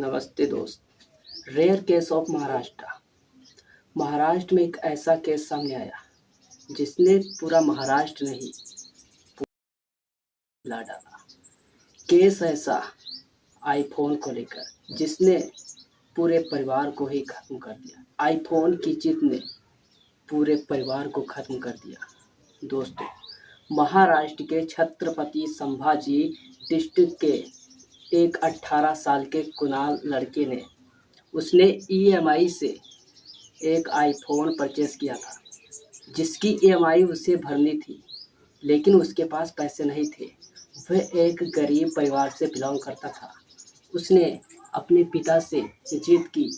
नमस्ते दोस्त। Rare case of Maharashtra. Maharashtra में एक ऐसा केस सामने आया जिसने पूरा महाराष्ट्र नहीं हिला डाला। केस ऐसा आईफोन को लेकर जिसने पूरे परिवार को ही खत्म कर दिया। आईफोन की जिद ने पूरे परिवार को खत्म कर दिया। दोस्तों, महाराष्ट्र के छत्रपति संभाजी डिस्ट्रिक्ट के एक 18 साल के कुणाल लड़के ने उसने ईएमआई से एक आईफोन परचेस किया था, जिसकी ईएमआई उसे भरनी थी, लेकिन उसके पास पैसे नहीं थे। वह एक गरीब परिवार से बिलोंग करता था। उसने अपने पिता से जिद की,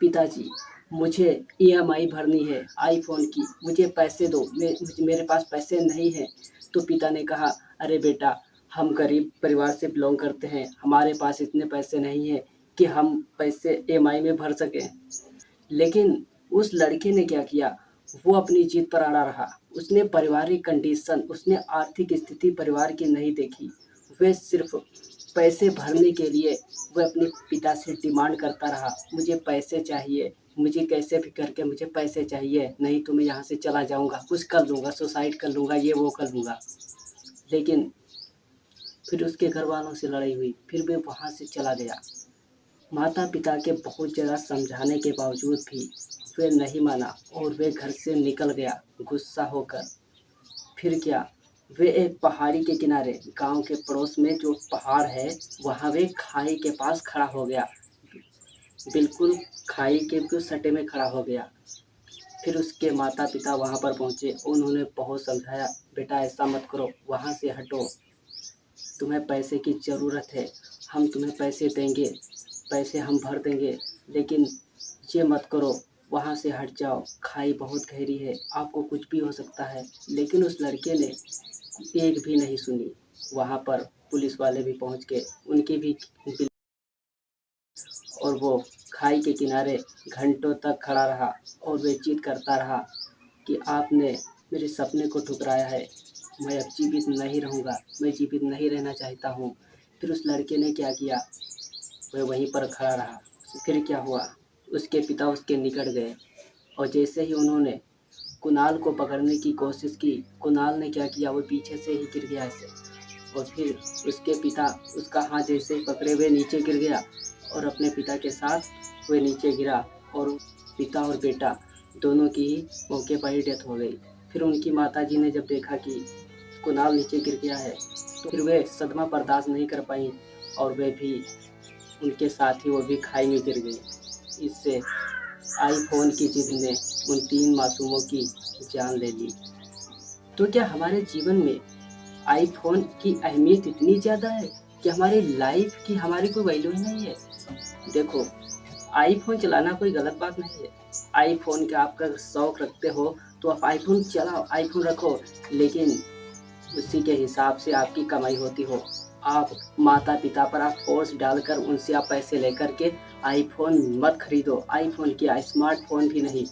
पिताजी मुझे ईएमआई भरनी है आईफोन की, मुझे पैसे दो, मेरे पास पैसे नहीं हैं। तो पिता ने कहा, अरे बेटा, हम गरीब परिवार से बिलोंग करते हैं, हमारे पास इतने पैसे नहीं हैं कि हम पैसे ईएमआई में भर सकें। लेकिन उस लड़के ने क्या किया, वो अपनी जिद पर अड़ा रहा। उसने पारिवारिक कंडीशन, उसने आर्थिक स्थिति परिवार की नहीं देखी। वह सिर्फ पैसे भरने के लिए वह अपने पिता से डिमांड करता रहा, मुझे पैसे चाहिए, मुझे कैसे भी करके मुझे पैसे चाहिए, नहीं तो मैं यहाँ से चला जाऊँगा, कुछ कर लूँगा, सुसाइड कर लूँगा, ये वो कर लूँगा। लेकिन फिर उसके घर वालों से लड़ाई हुई, फिर वह वहाँ से चला गया। माता पिता के बहुत ज़्यादा समझाने के बावजूद भी वह नहीं माना और वह घर से निकल गया गुस्सा होकर। फिर क्या, वे एक पहाड़ी के किनारे, गांव के पड़ोस में जो पहाड़ है वहाँ वे खाई के पास खड़ा हो गया, बिल्कुल खाई के बिल्कुल सटे में खड़ा हो गया। फिर उसके माता पिता वहाँ पर पहुँचे, उन्होंने बहुत समझाया, बेटा ऐसा मत करो, वहाँ से हटो, तुम्हें पैसे की ज़रूरत है, हम तुम्हें पैसे देंगे, पैसे हम भर देंगे, लेकिन ये मत करो, वहाँ से हट जाओ, खाई बहुत गहरी है, आपको कुछ भी हो सकता है। लेकिन उस लड़के ने एक भी नहीं सुनी। वहाँ पर पुलिस वाले भी पहुँच गए, उनकी भी, और वो खाई के किनारे घंटों तक खड़ा रहा और वे जिद करता रहा कि आपने मेरे सपने को ठुकराया है, मैं अब जीवित नहीं रहूँगा, मैं जीवित नहीं रहना चाहता हूँ। फिर उस लड़के ने क्या किया, वह वहीं पर खड़ा रहा। फिर क्या हुआ, उसके पिता उसके निकट गए और जैसे ही उन्होंने कुणाल को पकड़ने की कोशिश की, कुणाल ने क्या किया, वो पीछे से ही गिर गया ऐसे, और फिर उसके पिता उसका हाथ जैसे ही पकड़े हुए नीचे गिर गया और अपने पिता के साथ वह नीचे गिरा और पिता और बेटा दोनों की ही मौके पर ही डेथ हो गई। फिर उनकी माताजी ने जब देखा कि कुणाल नीचे गिर गया है, तो फिर वे सदमा बर्दाश्त नहीं कर पाई और वे भी उनके साथ ही वो भी खाई में गिर गई। इससे आईफोन की जिद ने उन 3 मासूमों की जान ले ली। तो क्या हमारे जीवन में आईफोन की अहमियत इतनी ज़्यादा है कि हमारी लाइफ की हमारी कोई वैल्यू ही नहीं है? देखो, आईफोन चलाना कोई गलत बात नहीं है। आईफोन का आपका शौक रखते हो तो आप आईफोन चलाओ, आईफोन रखो, लेकिन उसी के हिसाब से आपकी कमाई होती हो। आप माता पिता पर आप फोर्स डालकर उनसे आप पैसे लेकर के आईफोन मत खरीदो। आईफोन क्या, स्मार्टफोन भी नहीं,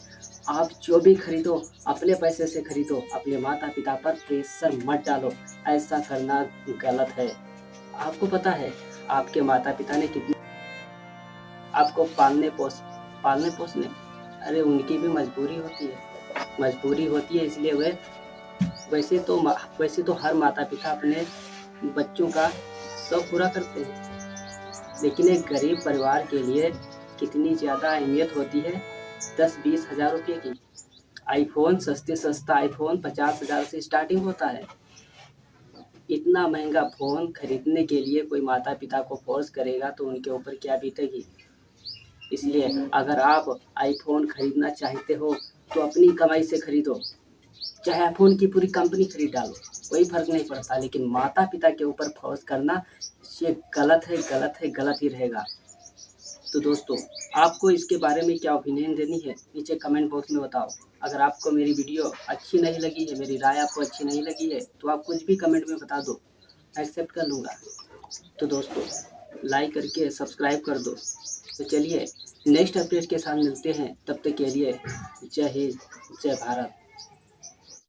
आप जो भी खरीदो अपने पैसे से खरीदो, अपने माता पिता पर प्रेशर मत डालो, ऐसा करना गलत है। आपको पता है आपके माता पिता ने कितनी आपको पालने पोसने, अरे उनकी भी मजबूरी होती है, इसलिए वैसे तो हर माता पिता अपने बच्चों का शौक पूरा करते हैं, लेकिन एक गरीब परिवार के लिए कितनी ज़्यादा अहमियत होती है 10-20 हज़ार रुपये की। आईफोन सस्ता आईफोन 50,000 से स्टार्टिंग होता है। इतना महंगा फ़ोन खरीदने के लिए कोई माता पिता को फोर्स करेगा तो उनके ऊपर क्या बीतेगी। इसलिए अगर आप आईफोन खरीदना चाहते हो तो अपनी कमाई से खरीदो, चाहे आईफोन की पूरी कंपनी खरीद डालो, कोई फर्क नहीं पड़ता, लेकिन माता पिता के ऊपर फोर्स करना ये गलत है, गलत ही रहेगा। तो दोस्तों, आपको इसके बारे में क्या ओपिनियन देनी है, नीचे कमेंट बॉक्स में बताओ। अगर आपको मेरी वीडियो अच्छी नहीं लगी है, मेरी राय आपको अच्छी नहीं लगी है, तो आप कुछ भी कमेंट में बता दो, एक्सेप्ट कर लूँगा। तो दोस्तों, लाइक करके सब्सक्राइब कर दो। तो चलिए नेक्स्ट अपडेट के साथ मिलते हैं, तब तक के लिए जय हिंद, जय भारत।